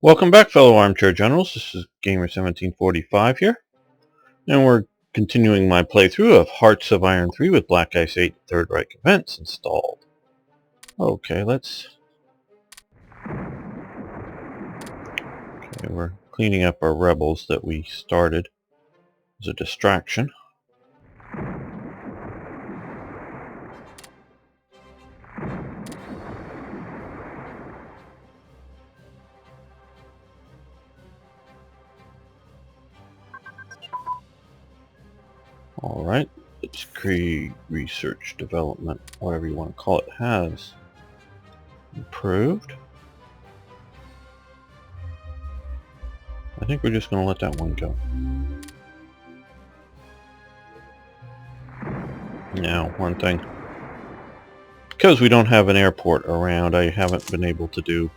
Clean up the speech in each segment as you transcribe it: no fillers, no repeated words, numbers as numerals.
Welcome back, fellow armchair generals. This is Gamer1745 here, and we're continuing my playthrough of Hearts of Iron 3 with Black Ice 8 Third Reich events installed. Okay, we're cleaning up our rebels that we started as a distraction. Alright, let's create research development, whatever you want to call it, has improved. I think we're just going to let that one go. Now, one thing. Because we don't have an airport around, I haven't been able to do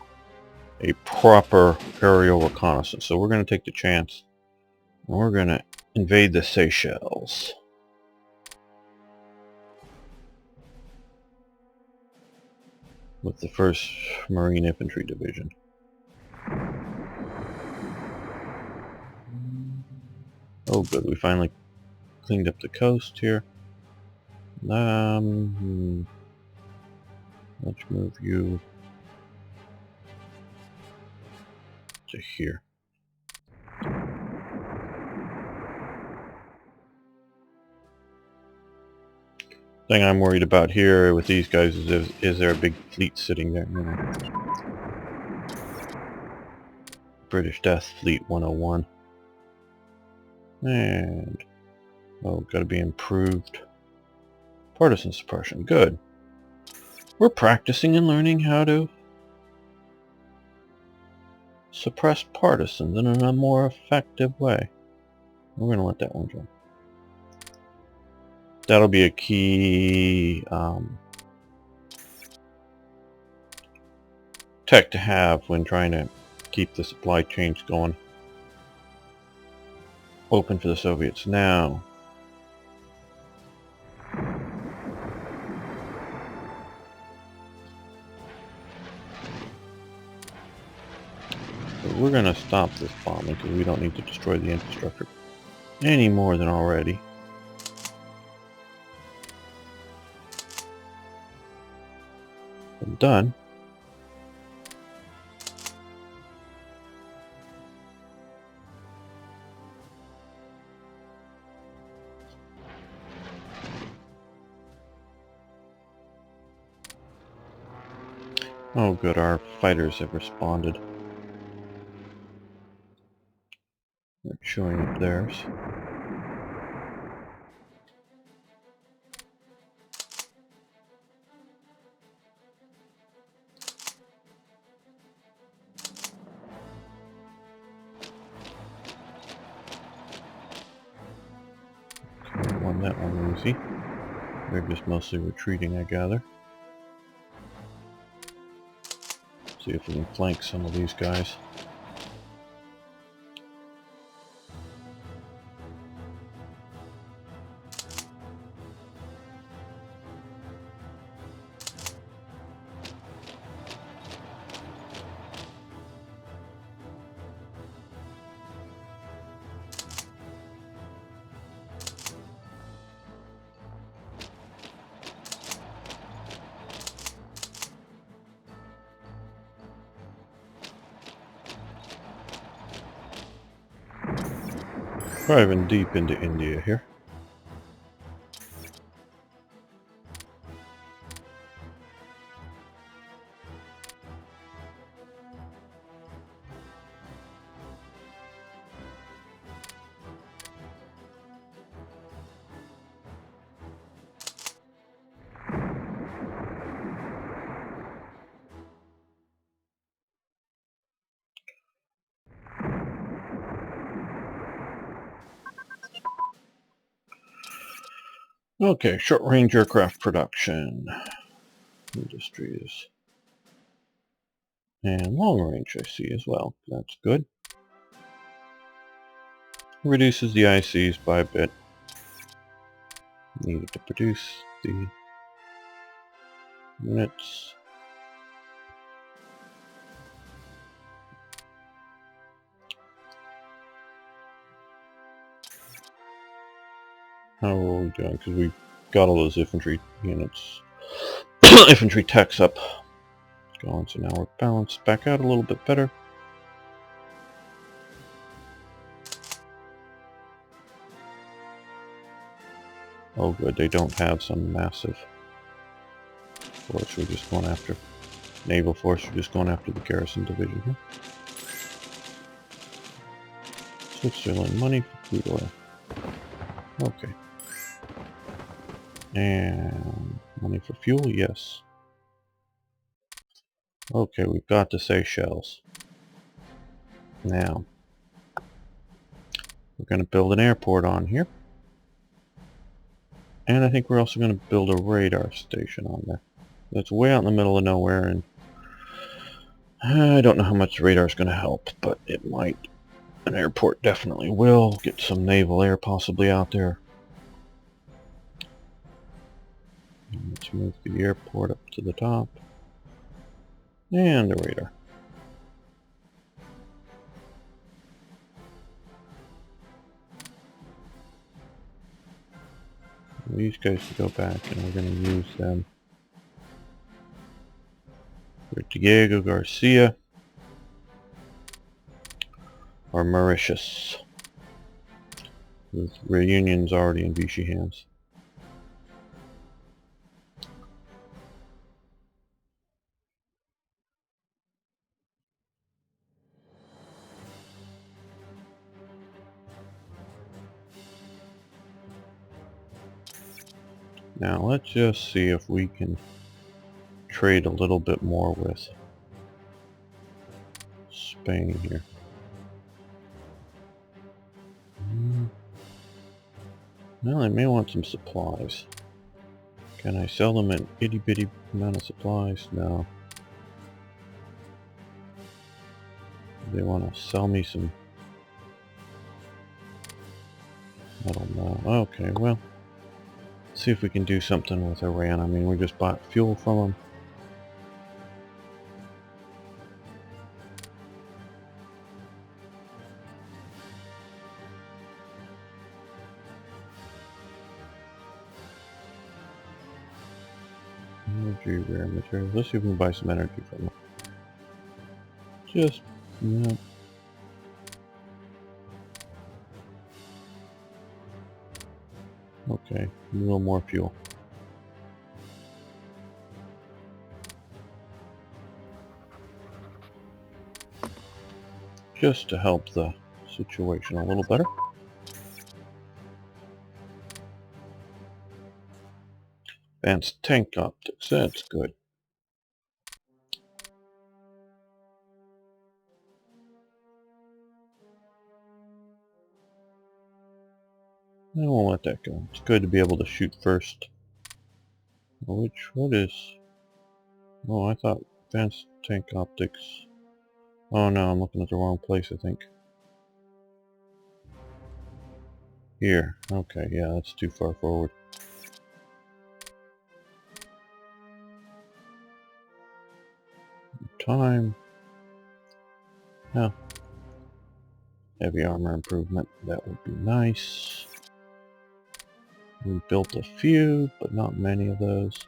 a proper aerial reconnaissance. So we're going to take the chance. And we're going to invade the Seychelles. With the 1st Marine Infantry Division. Oh good, we finally cleaned up the coast here. Let's move you to here. Thing I'm worried about here with these guys is there a big fleet sitting there? You know. British Death Fleet 101. And gotta be improved. Partisan suppression, good. We're practicing and learning how to suppress partisans in a more effective way. We're going to let that one go. That'll be a key tech to have when trying to keep the supply chains going open for the Soviets. Now, we're going to stop this bombing because we don't need to destroy the infrastructure any more than already. I'm done. Oh good, our fighters have responded. They're showing up theirs. Okay, won that one easy. They're just mostly retreating, I gather. See if we can flank some of these guys. Driving deep into India here. Okay, short-range aircraft production. Industries. And long-range I see as well. That's good. Reduces the ICs by a bit. Needed to produce the units. How are we doing? Because we got all those infantry units, infantry techs up. Going, so now we're balanced back out a little bit better. Oh good, they don't have some massive force we're just going after. Naval force, we're just going after the garrison division here. Switzerland, money for crude oil. Okay. And money for fuel, yes. Okay, we've got the Seychelles. Now, we're going to build an airport on here. And I think we're also going to build a radar station on there. It's way out in the middle of nowhere, and I don't know how much the radar is going to help, but it might. An airport definitely will. Get some naval air possibly out there. Let's move the airport up to the top. And the radar. These guys to go back, and we're going to use them for Diego Garcia or Mauritius, with Reunion's already in Vichy hands. Now let's just see if we can trade a little bit more with Spain here. Well, I may want some supplies. Can I sell them an itty bitty amount of supplies? No. They want to sell me some... I don't know. Okay, well. See if we can do something with Iran. I mean, we just bought fuel from them. Energy, rare materials. Let's see if we can buy some energy from them. Just, no. Okay, a little more fuel. Just to help the situation a little better. Advanced tank optics, that's good. I won't let that go. It's good to be able to shoot first. What is... Oh, I thought advanced tank optics... Oh no, I'm looking at the wrong place, I think. Here. Okay, yeah, that's too far forward. Time. Oh. Heavy armor improvement. That would be nice. We built a few, but not many of those.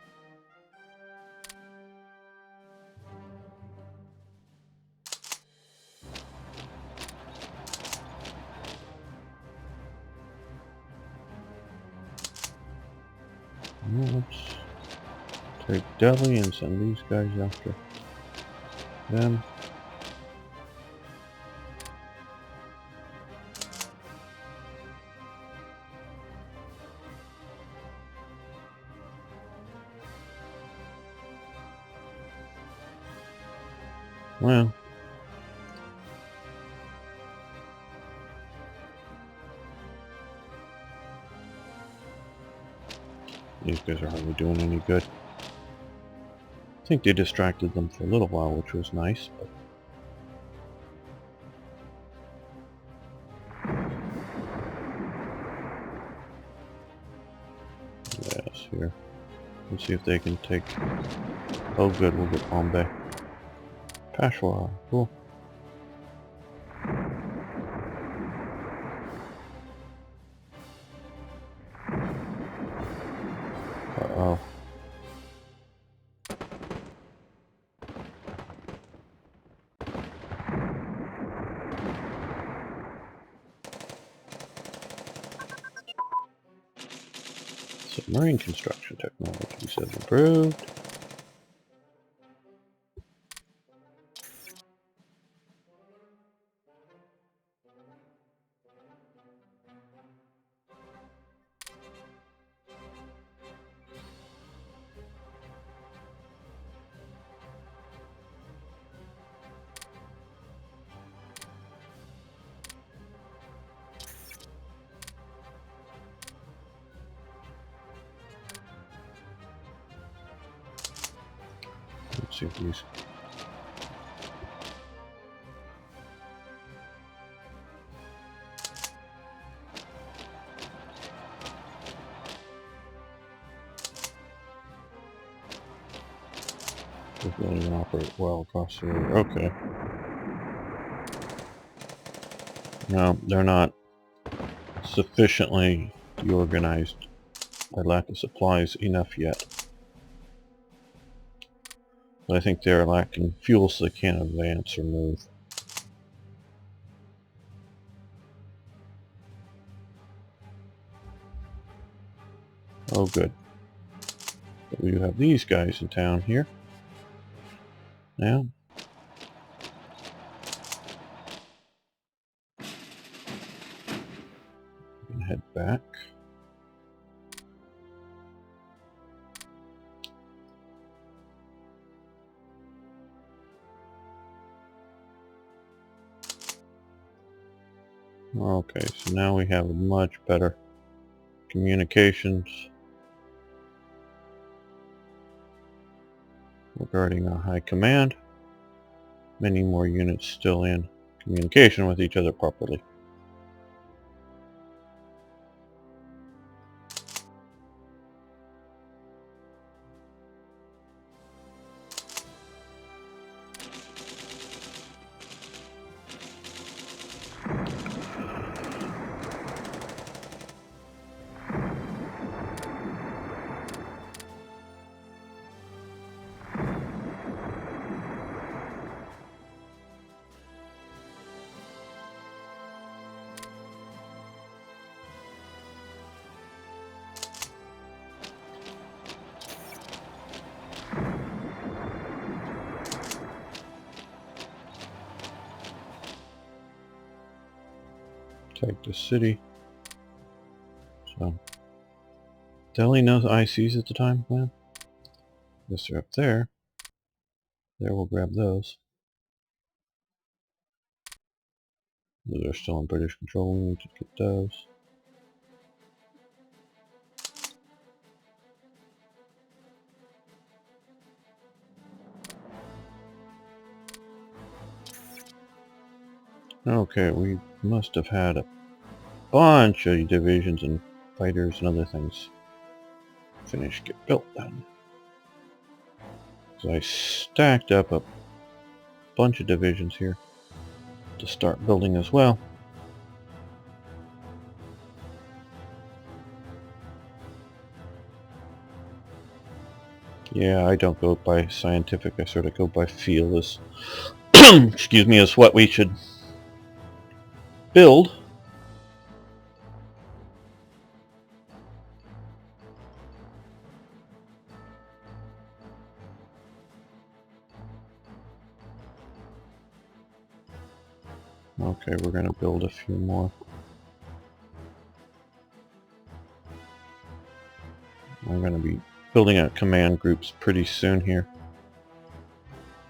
Let's take Delhi and send these guys after them. Well, these guys are hardly doing any good. I think they distracted them for a little while, which was nice, but... Yes, here. Let's see if they can take... Oh good, we'll get Bombay. Peshawar, cool. Marine construction technology says improved. Let's see if these. They don't even operate well across the river. Okay. No, they're not sufficiently organized. Their lack of supplies enough yet. But I think they're lacking fuel so they can't advance or move. Oh good. But we do have these guys in town here. Now. We can head back. Okay, so now we have a much better communications regarding our high command. Many more units still in communication with each other properly. Take the city. So, Delhi knows ICs at the time plan. Guess they're up there. There, we'll grab those. Those are still in British control. We need to get those. Okay, we must have had a bunch of divisions and fighters and other things finish get built then. So I stacked up a bunch of divisions here to start building as well. Yeah, I don't go by scientific, I sort of go by feel as excuse me, as what we should build. Okay, we're going to build a few more. I'm going to be building out command groups pretty soon here.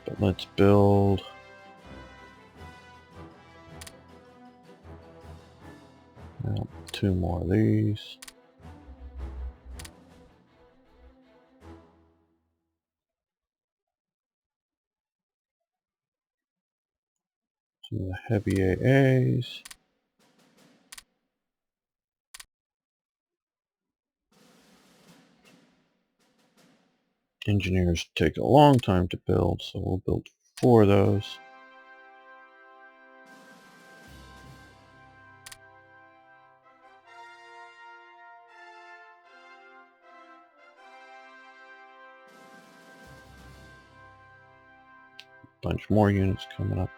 But let's build... well, 2 more of these. Some of the heavy AAs. Engineers take a long time to build, so we'll build 4 of those. Bunch more units coming up.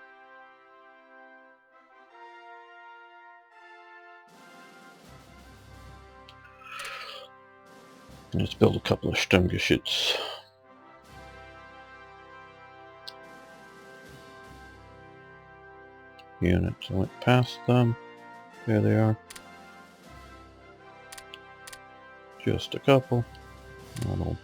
Let's build a couple of Sturmgeschütz. Units. I went past them. There they are. Just a couple. Little.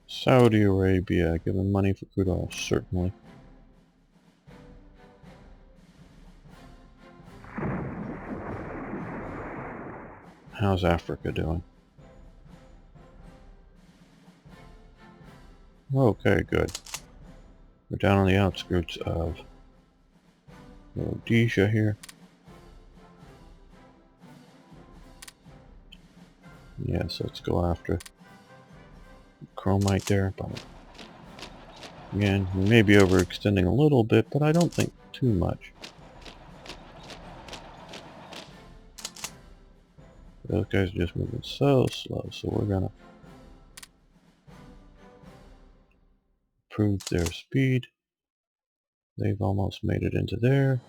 Saudi Arabia, give them money for crude oil, certainly. How's Africa doing? Okay, good. We're down on the outskirts of Rhodesia here. Yes, let's go after chromite there. But again, we may be overextending a little bit, but I don't think too much. Those guys are just moving so slow, so we're gonna improve their speed. They've almost made it into there.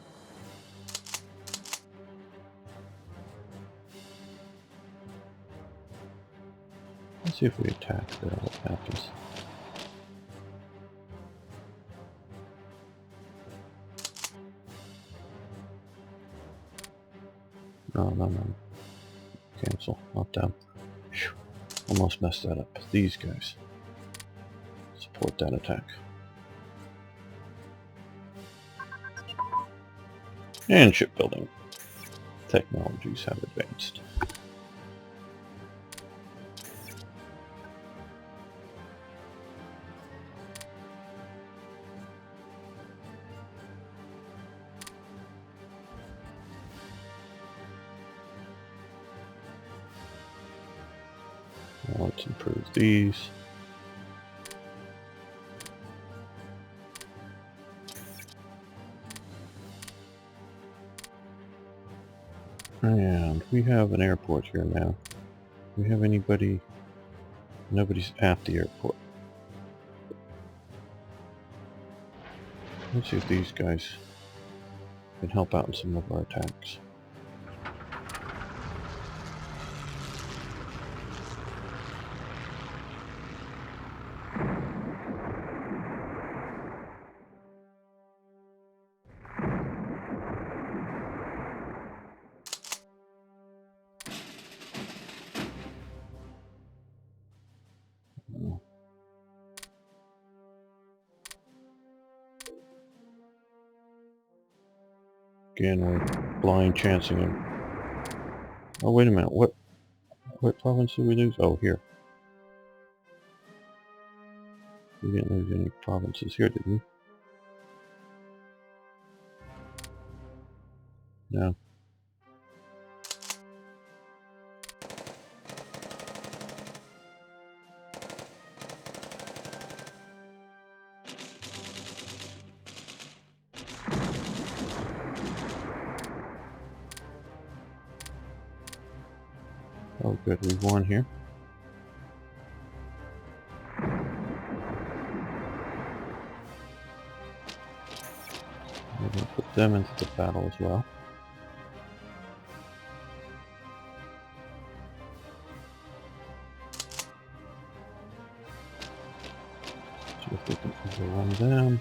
Let's see if we attack there, what happens. No. Cancel, not them. Whew. Almost messed that up. These guys support that attack. And shipbuilding technologies have advanced. Now let's improve these. And we have an airport here now. Do we have anybody? Nobody's at the airport. Let's see if these guys can help out in some of our attacks. Again, we're blind chancing them. Oh, wait a minute. What province did we lose? Oh, here. We didn't lose any provinces here, did we? No. Oh, good. We've won here. We're going to put them into the battle as well. See if we can overrun them.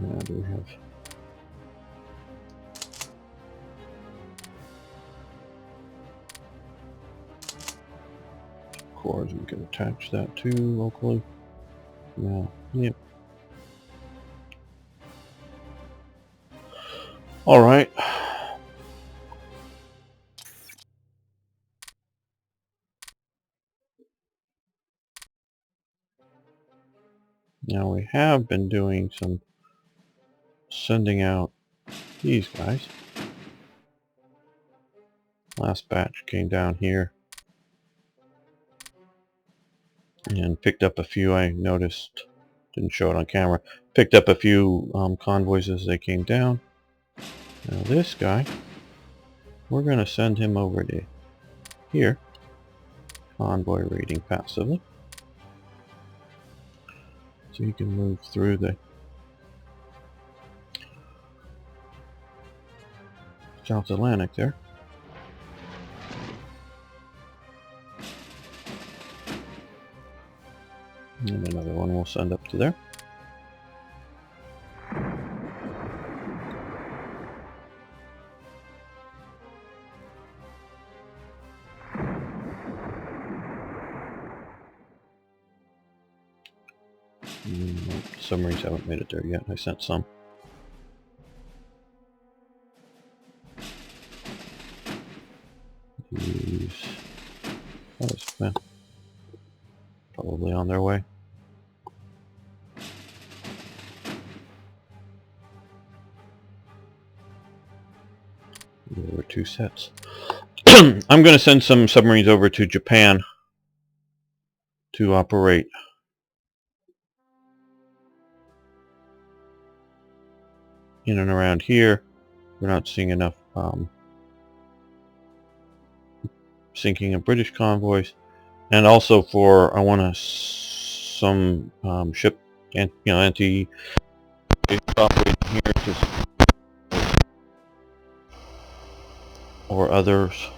And we have cores we can attach that to locally. Yeah, yep. All right. Now we have been doing some sending out these guys. Last batch came down here and picked up a few. I noticed, didn't show it on camera, picked up a few convoys as they came down. Now this guy, we're going to send him over to here. Convoy raiding passively. So you can move through the South Atlantic there. And another one we'll send up to there. Submarines haven't made it there yet. I sent some. These probably on their way. There were 2 sets. I'm going to send some submarines over to Japan to operate. In and around here. We're not seeing enough sinking of British convoys, and also for I want some ship and anti operating here or others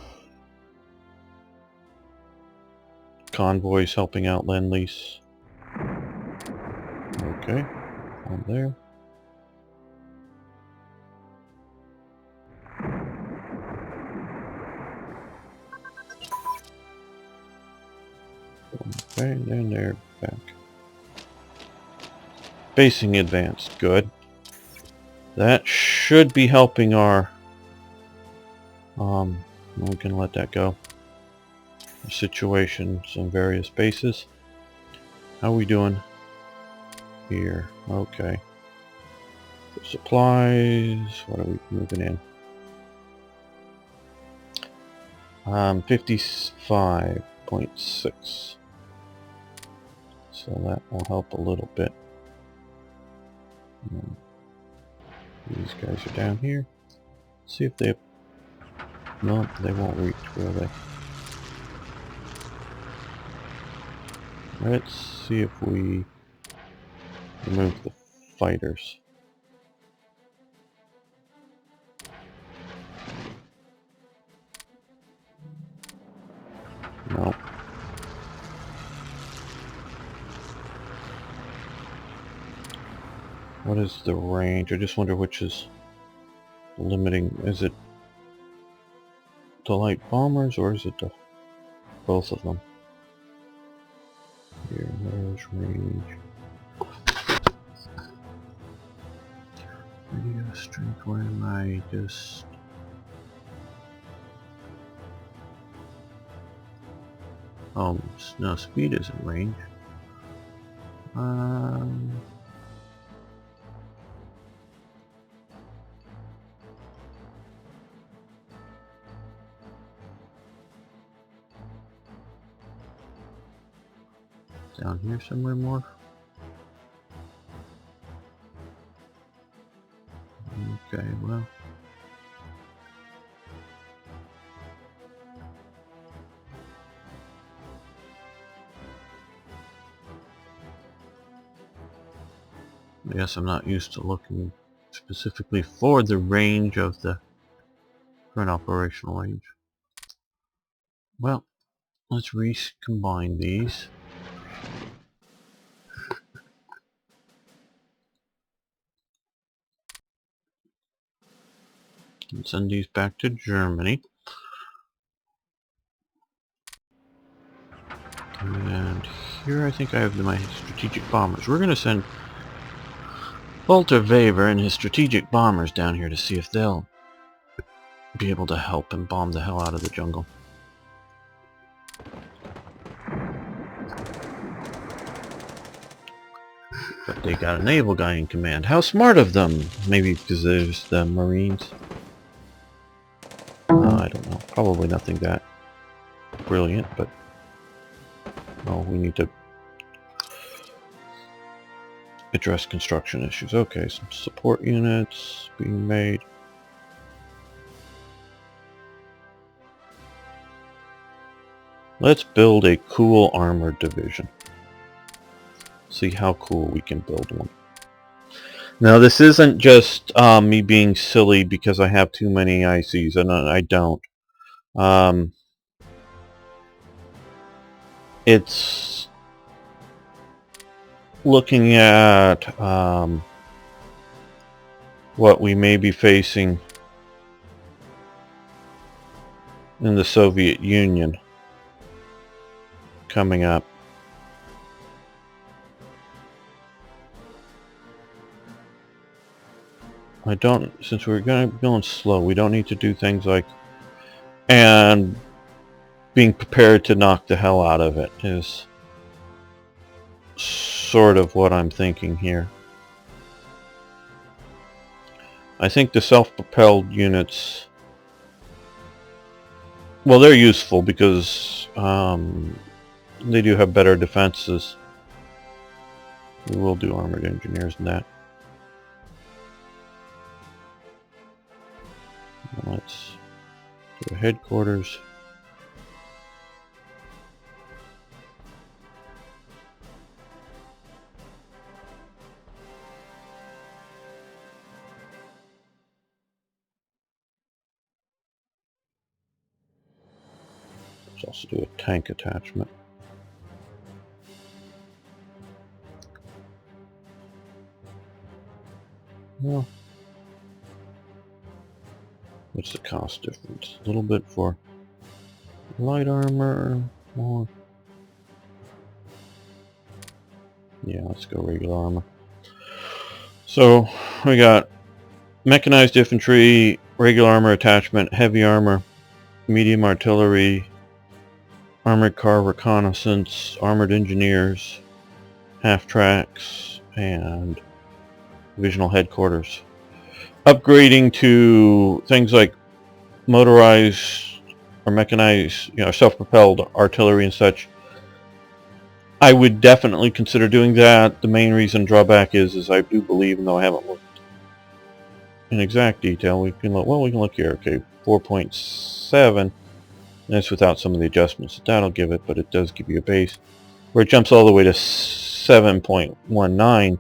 convoys helping out Lend-Lease. Okay, on there. Okay, and they're back. Basing advanced, good. That should be helping our we can let that go. Situations on various bases. How are we doing here? Okay. For supplies, what are we moving in? 55.6. So that will help a little bit. These guys are down here. Let's see if they... No, they won't reach, will they? Let's see if we remove the fighters. No. What is the range? I just wonder which is limiting. Is it the light bombers or is it both of them? Here, where's range? Radio strength, where am I? Just... Oh, no, speed isn't range. Down here somewhere more. Okay, well. I guess I'm not used to looking specifically for the range of the current operational range. Well, let's recombine these. And send these back to Germany. And here I think I have my strategic bombers. We're going to send Walter Weber and his strategic bombers down here to see if they'll be able to help and bomb the hell out of the jungle. But they got a naval guy in command. How smart of them! Maybe because there's the Marines. I don't know. Probably nothing that brilliant, but... Oh, we need to address construction issues. Okay, some support units being made. Let's build a cool armored division. See how cool we can build one. Now this isn't just me being silly because I have too many ICs, and I don't. It's looking at what we may be facing in the Soviet Union coming up. Since we're going slow, we don't need to do things like, and being prepared to knock the hell out of it is sort of what I'm thinking here. I think the self-propelled units, well, they're useful because they do have better defenses. We will do armored engineers in that. Let's do a headquarters. Let's also do a tank attachment. Well, what's the cost difference? A little bit for light armor, more. Yeah, let's go regular armor. So we got mechanized infantry, regular armor attachment, heavy armor, medium artillery, armored car reconnaissance, armored engineers, half-tracks, and divisional headquarters. Upgrading to things like motorized or mechanized, self-propelled artillery and such. I would definitely consider doing that. The main reason drawback is I do believe, even though I haven't looked in exact detail, we can look here. Okay, 4.7, and that's without some of the adjustments that that'll give it, but it does give you a base where it jumps all the way to 7.19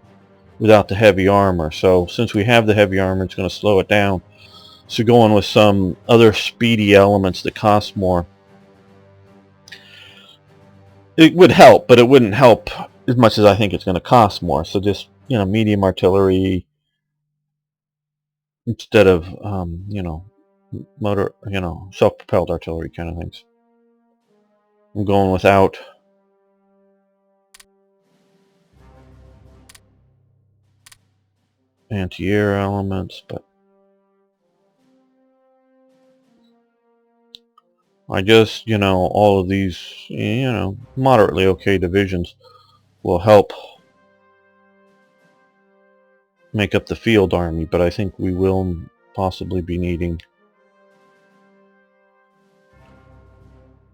without the heavy armor. So since we have the heavy armor, it's going to slow it down. So going with some other speedy elements that cost more, it would help, but it wouldn't help as much as I think it's going to cost more. So just, medium artillery instead of, motor, self-propelled artillery kind of things. I'm going without anti-air elements, but I just, all of these, moderately okay divisions will help make up the field army, but I think we will possibly be needing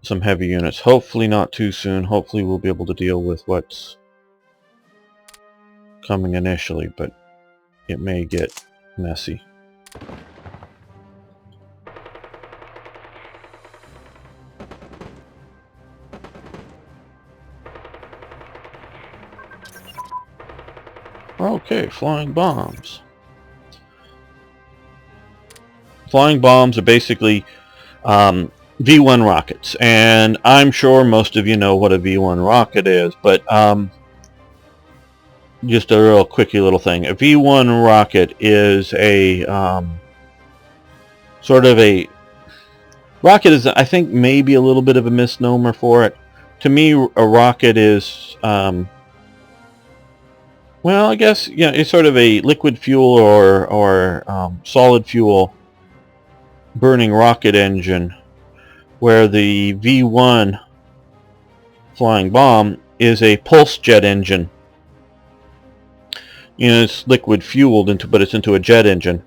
some heavy units. Hopefully not too soon. Hopefully we'll be able to deal with what's coming initially, but it may get messy. Okay, flying bombs. Flying bombs are basically V1 rockets, and I'm sure most of you know what a V1 rocket is, but just a real quickie little thing. A V1 rocket is a sort of a rocket is, I think, maybe a little bit of a misnomer for it. To me, a rocket is well, I guess, it's sort of a liquid fuel or solid fuel burning rocket engine, where the V1 flying bomb is a pulse jet engine. it's liquid fueled but it's into a jet engine,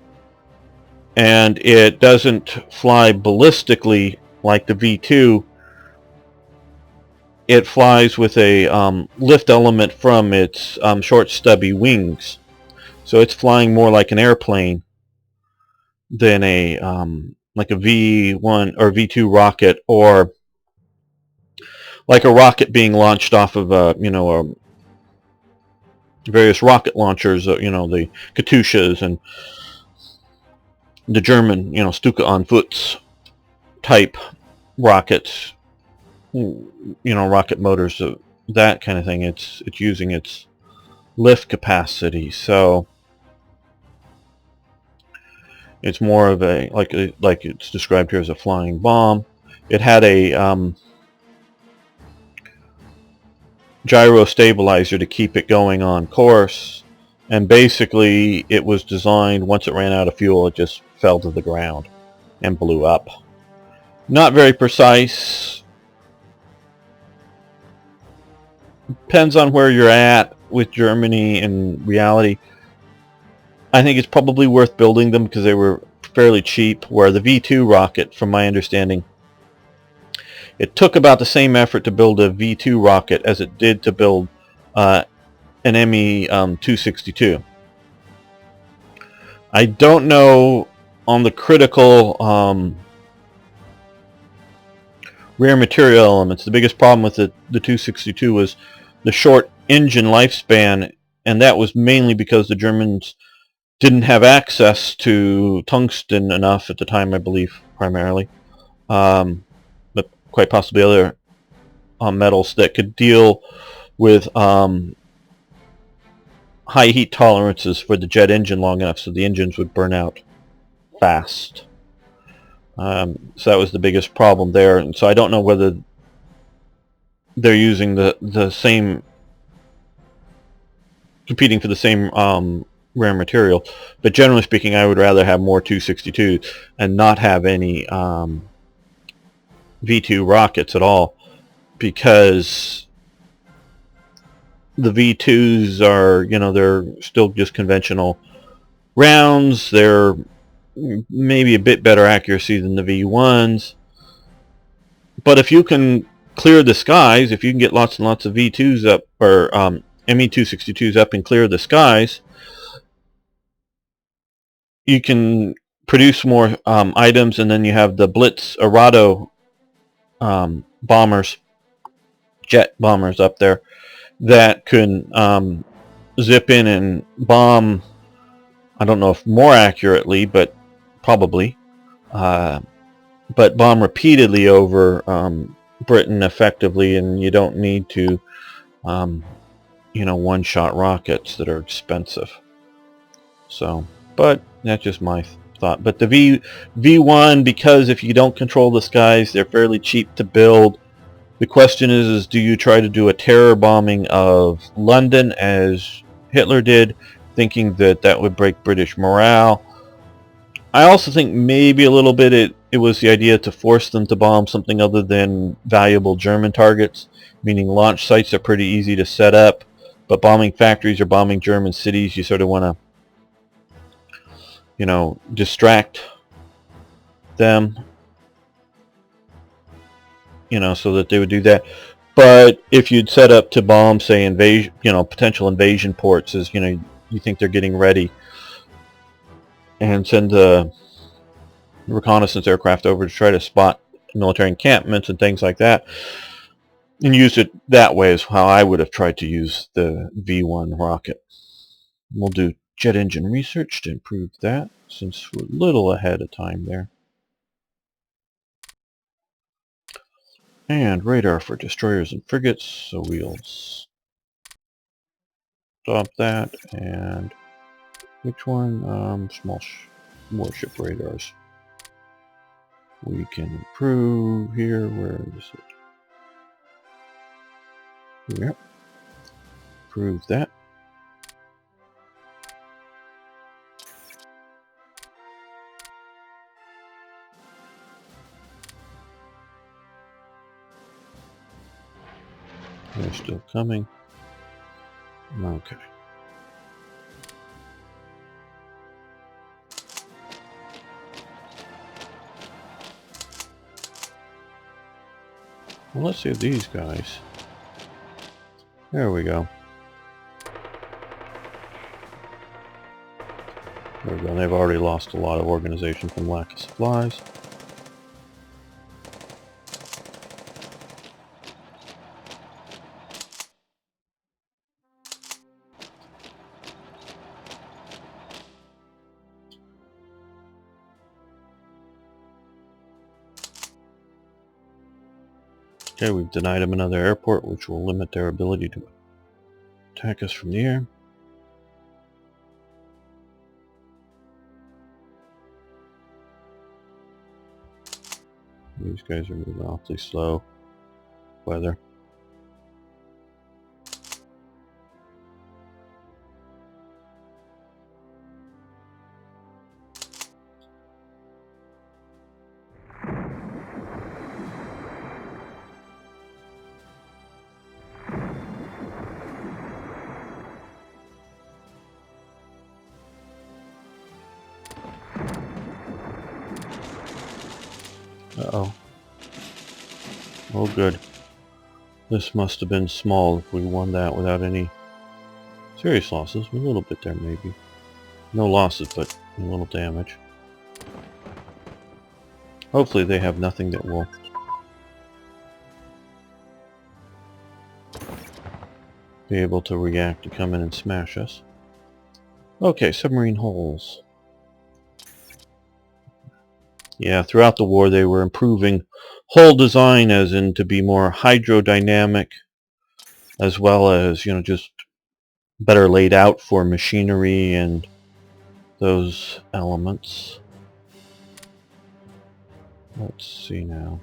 and it doesn't fly ballistically like the V2. It flies with a lift element from its short stubby wings, so it's flying more like an airplane than a like a V1 or V2 rocket, or like a rocket being launched off of various rocket launchers, the Katyushas and the German, Stuka on Foots type rockets, rocket motors, that kind of thing. It's using its lift capacity, so it's more of a like it's described here as a flying bomb. It had a gyro stabilizer to keep it going on course, and basically it was designed, once it ran out of fuel, it just fell to the ground and blew up. Not very precise. Depends on where you're at with Germany in reality. I think it's probably worth building them because they were fairly cheap, where the V2 rocket, from my understanding, it took about the same effort to build a V2 rocket as it did to build an ME 262. I don't know on the critical rare material elements. The biggest problem with the 262 was the short engine lifespan, and that was mainly because the Germans didn't have access to tungsten enough at the time, I believe, primarily. But quite possibly other metals that could deal with high heat tolerances for the jet engine long enough so the engines would burn out fast. So that was the biggest problem there, and so I don't know whether they're using the same, competing for the same rare material, but generally speaking, I would rather have more 262 and not have any V2 rockets at all, because the V2s are, they're still just conventional rounds. They're maybe a bit better accuracy than the V1s, but if you can clear the skies, if you can get lots and lots of V2s up, or ME262s up and clear the skies, you can produce more items, and then you have the Blitz Arado bombers, jet bombers up there that can zip in and bomb, I don't know if more accurately, but probably, but bomb repeatedly over Britain effectively, and you don't need to one-shot rockets that are expensive. So, but that's just my thought. But the V1, because if you don't control the skies, they're fairly cheap to build. The question is do you try to do a terror bombing of London as Hitler did, thinking that that would break British morale? I also think maybe a little bit it was the idea to force them to bomb something other than valuable German targets, meaning launch sites are pretty easy to set up, but bombing factories or bombing German cities, you sort of want to, distract them, so that they would do that. But if you'd set up to bomb, say, potential invasion ports, as you think they're getting ready, and send the reconnaissance aircraft over to try to spot military encampments and things like that, and use it that way is how I would have tried to use the V1 rocket. We'll do jet engine research to improve that, since we're a little ahead of time there. And radar for destroyers and frigates, so we'll stop that. And which one? Small warship radars. We can improve here. Where is it? Yep. Improve that. They're still coming. Okay. Well, let's see if these guys... There we go. There we go. They've already lost a lot of organization from lack of supplies. Okay, we've denied them another airport, which will limit their ability to attack us from the air. These guys are moving awfully slow. Weather. Uh-oh. Oh, good. This must have been small if we won that without any serious losses. A little bit there, maybe. No losses, but a little damage. Hopefully they have nothing that will be able to react to come in and smash us. Okay, submarine hulls. Yeah, throughout the war they were improving hull design, as in to be more hydrodynamic, as well as, you know, just better laid out for machinery and those elements. Let's see now.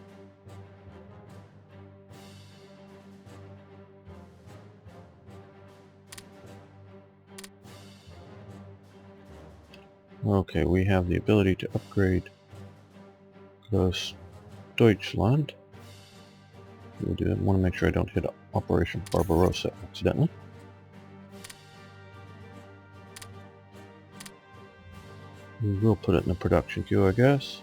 Okay, we have the ability to upgrade Gross Deutschland. We'll do that. I want to make sure I don't hit Operation Barbarossa accidentally. We will put it in the production queue, I guess.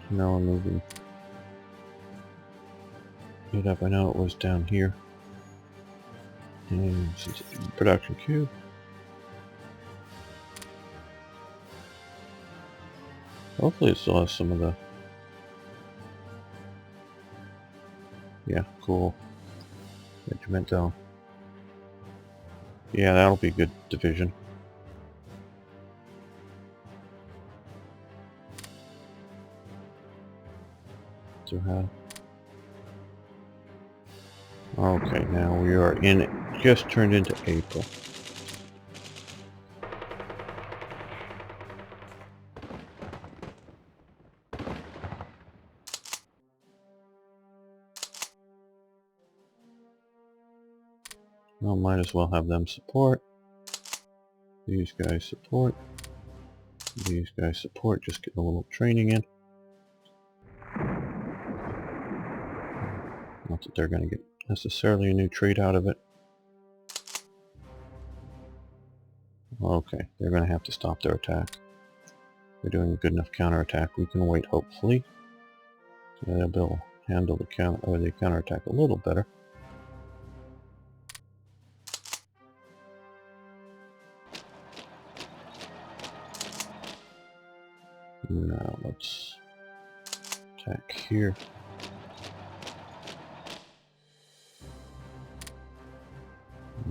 Now I'm moving it up. I know it was down here. And since it's in the production queue. Hopefully it still has some of the... Yeah, cool. Regimental. Yeah, that'll be a good division. So how... Okay, now we are in it. Just turned into April. Well, might as well have them support. These guys support. These guys support. Just getting a little training in. Not that they're going to get necessarily a new trade out of it. Okay, they're going to have to stop their attack. They're doing a good enough counterattack. We can wait, hopefully. Yeah, they'll be able to handle the counterattack a little better. Now let's attack here.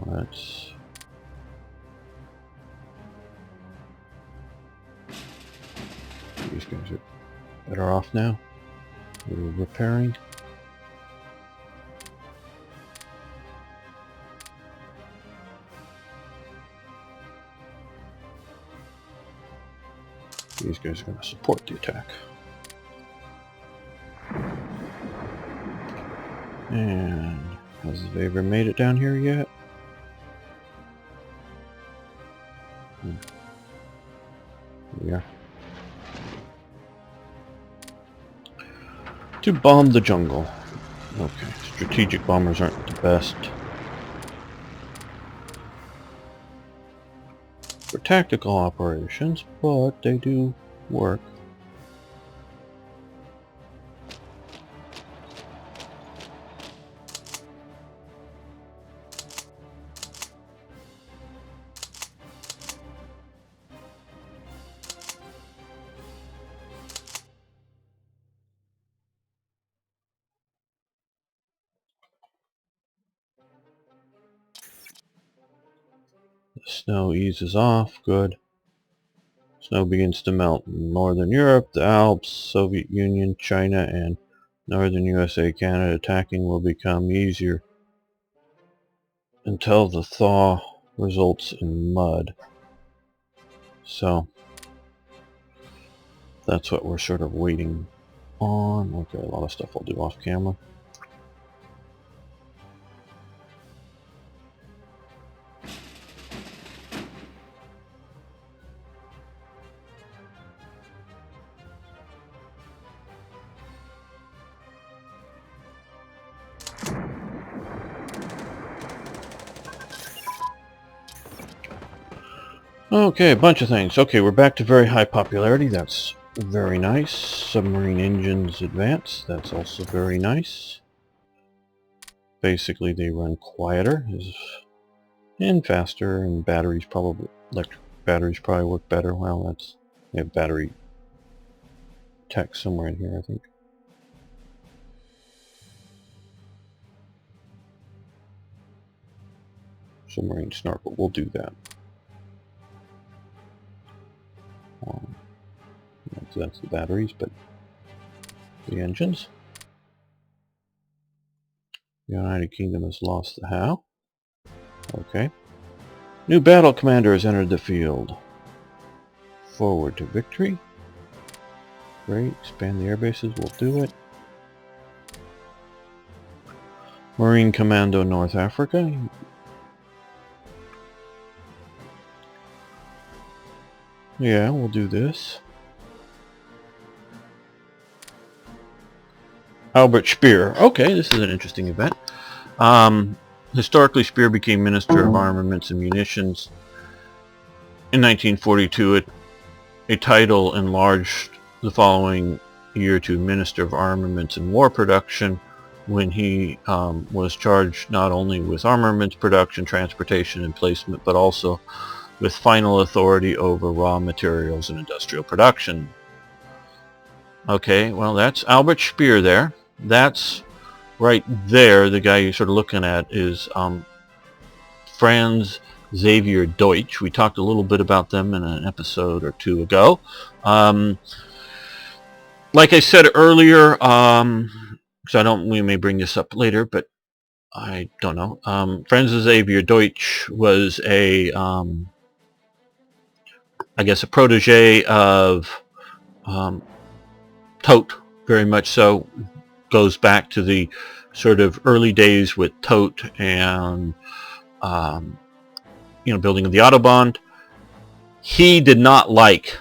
Let's... These guys are better off now. We're repairing. These guys are going to support the attack. And has the Weber made it down here yet? Here we are. To bomb the jungle. Okay, strategic bombers aren't the best for tactical operations, but they do work. The snow eases off. Good. Snow begins to melt in Northern Europe, the Alps, Soviet Union, China, and Northern USA, Canada. Attacking will become easier until the thaw results in mud. So that's what we're sort of waiting on. Okay, a lot of stuff I'll do off camera. Okay, a bunch of things. Okay, we're back to very high popularity. That's very nice. Submarine engines advance. That's also very nice. Basically, they run quieter and faster, and batteries probably, electric batteries probably work better. Well, that's, we have battery tech somewhere in here, I think. Submarine snorkel, we'll do that. That's the batteries, but the engines. The United Kingdom has lost the Howe. Okay. New battle commander has entered the field. Forward to victory. Great. Expand the air bases. We'll do it. Marine Commando North Africa. Yeah, we'll do this. Albert Speer. Okay, this is an interesting event. Historically, Speer became Minister of Armaments and Munitions in 1942. A title enlarged the following year to Minister of Armaments and War Production, when he was charged not only with armaments production, transportation, and placement, but also with final authority over raw materials and industrial production. Okay, well, that's Albert Speer there. That's right there, the guy you're sort of looking at is Franz Xavier Deutsch. We talked a little bit about them in an episode or two ago. Like I said earlier, because we may bring this up later, but I don't know. Franz Xavier Deutsch was a, I guess, a protege of Todt, very much so. Goes back to the sort of early days with Todt and building of the Autobahn. He did not like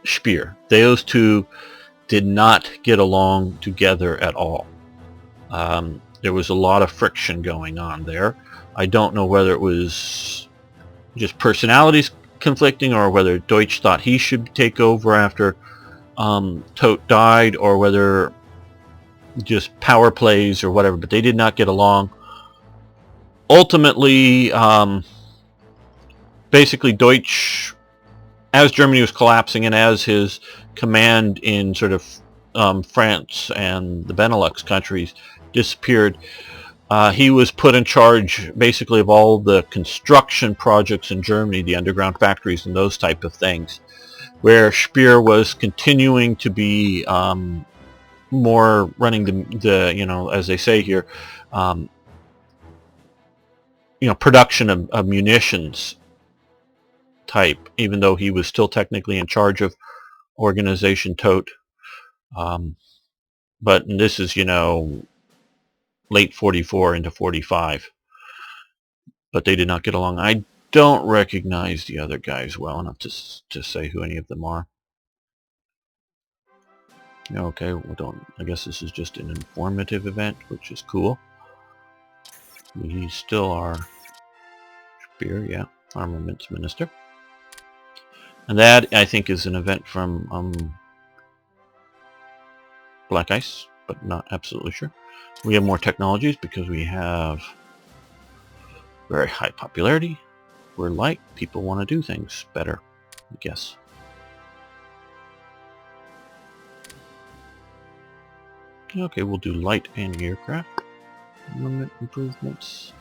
Speer. Those two did not get along together at all. There was a lot of friction going on there. I don't know whether it was just personalities conflicting, or whether Deutsch thought he should take over after Todt died, or whether just power plays or whatever, but they did not get along. Ultimately, basically Deutsch, as Germany was collapsing and as his command in sort of France and the Benelux countries disappeared, he was put in charge basically of all the construction projects in Germany, the underground factories and those type of things, where Speer was continuing to be more running the as they say here, production of munitions type, even though he was still technically in charge of organization Todt. But this is, late 44 into 45. But they did not get along. I don't recognize the other guys well enough to say who any of them are. Okay, I guess this is just an informative event, which is cool. We still are Speer, yeah, Armaments Minister. And that, I think, is an event from Black Ice, but not absolutely sure. We have more technologies because we have very high popularity. We're light. People want to do things better, I guess. Okay, we'll do light and aircraft. Armament improvements.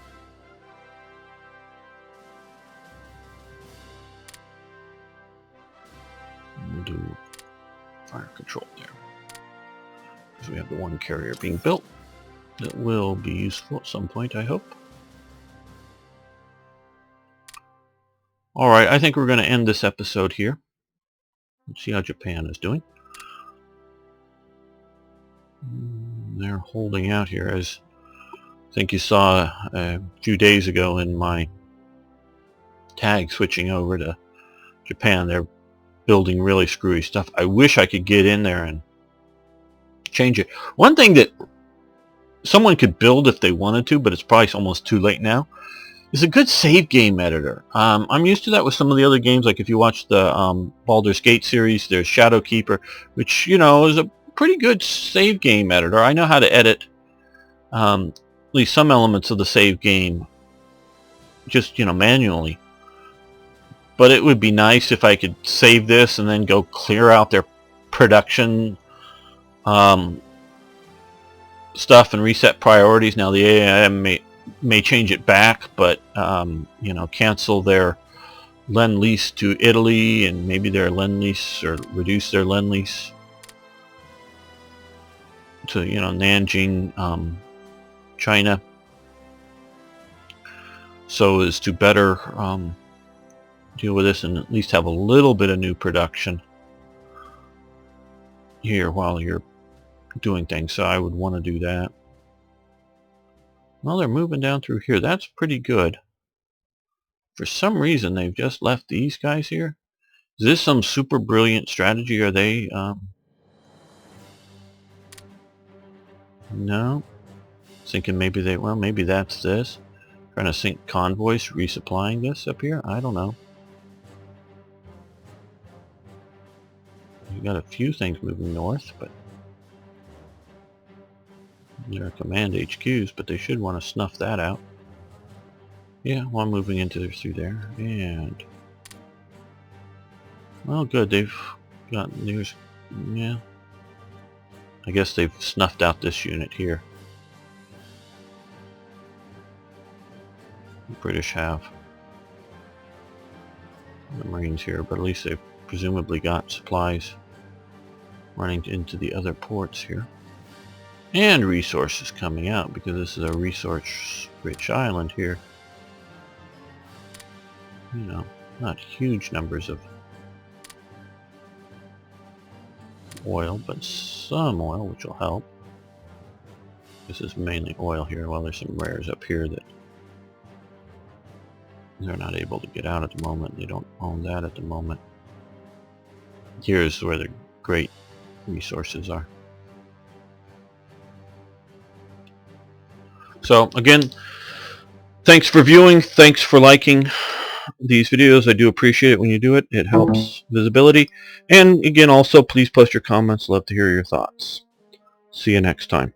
we'll do fire control there. Because we have the one carrier being built that will be useful at some point, I hope. Alright, I think we're going to end this episode here. Let's see how Japan is doing. They're holding out here, as I think you saw a few days ago in my tag switching over to Japan. They're building really screwy stuff. I wish I could get in there and change it. One thing that someone could build if they wanted to, but it's probably almost too late now, is a good save game editor. I'm used to that with some of the other games. Like if you watch the Baldur's Gate series, there's Shadowkeeper, which, you know, is a pretty good save game editor. I know how to edit at least some elements of the save game just, you know, manually. But it would be nice if I could save this and then go clear out their production stuff and reset priorities. Now the AIM may change it back, but you know, cancel their lend-lease to Italy and maybe their lend-lease, or reduce their lend-lease to, you know, Nanjing, China, so as to better deal with this and at least have a little bit of new production here while you're doing things. So I would want to do that. Well, they're moving down through here. That's pretty good. For some reason, they've just left these guys here. Is this some super brilliant strategy? Are they... No. Thinking maybe they... Well, maybe that's this. Trying to sink convoys, resupplying this up here? I don't know. You got a few things moving north, but... There are command HQs, but they should want to snuff that out. Yeah, one moving into through there, and well, good. They've got news. Yeah, I guess they've snuffed out this unit here. The British have the Marines here, but at least they've presumably got supplies running into the other ports here. And resources coming out, because this is a resource-rich island here. You know, not huge numbers of oil, but some oil, which will help. This is mainly oil here. Well, there's some rares up here that they're not able to get out at the moment. They don't own that at the moment. Here's where the great resources are. So again, thanks for viewing, thanks for liking these videos. I do appreciate it when you do it. It helps visibility. And again, also please post your comments. Love to hear your thoughts. See you next time.